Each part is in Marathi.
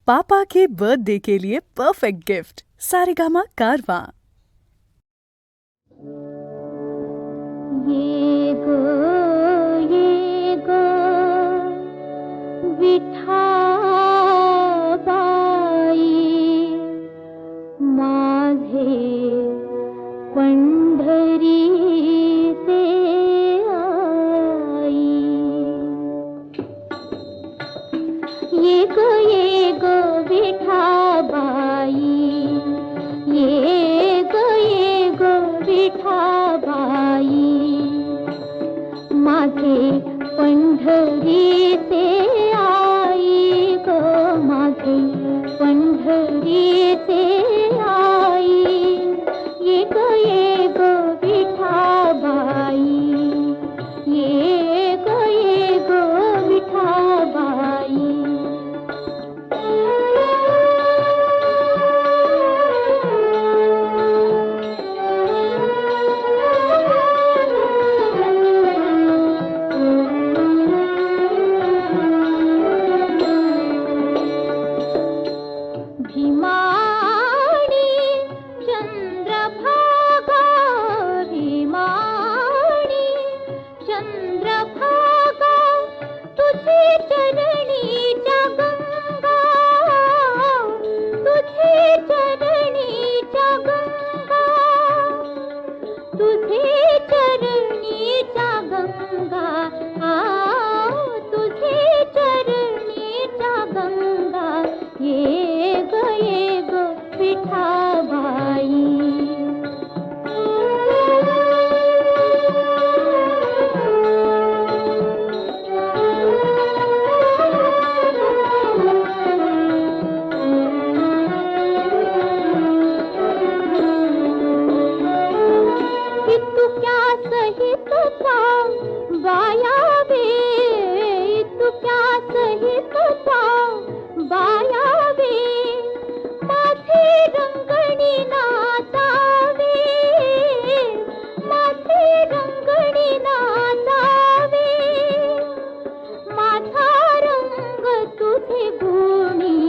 पापा के बर्थडे के लिए परफेक्ट गिफ्ट सारेगामा कारवां। ये गो विठाबाई माझे पंढरी से आई। ये गो विठाबाई, ये गो विठाबाई माझे पंढरी से आई गो, माझे पंढरी से आई। ये गो विठाबाई, ये गो विठाबाई। भीमाणी चंद्रभागा, भीमाणी चंद्रभागा तुझे चरणीच्या गंगा, तुझे चरणीच्या गंगा, तुझे चरणीच्या गंगा, तुझे चरणीच्या गंगा। ये गो विठाबाई। इतक्या सहित बाया वे, इतक्या सहित बाया वे माझे रंगणी नाचावे, माझे रंगणी नाचावे। माझा रंग तुझे गुणी,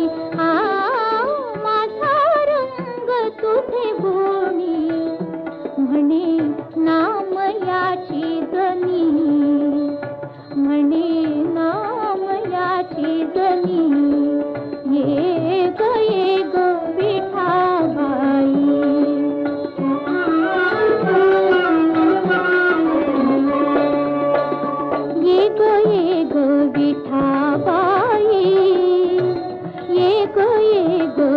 माझा रंग तुझे गुणी। म्हणे नाम याची जनी, म्हणे नाम याची जनी। ये गो विठाबाई। ये गो विठाबाई, ये गो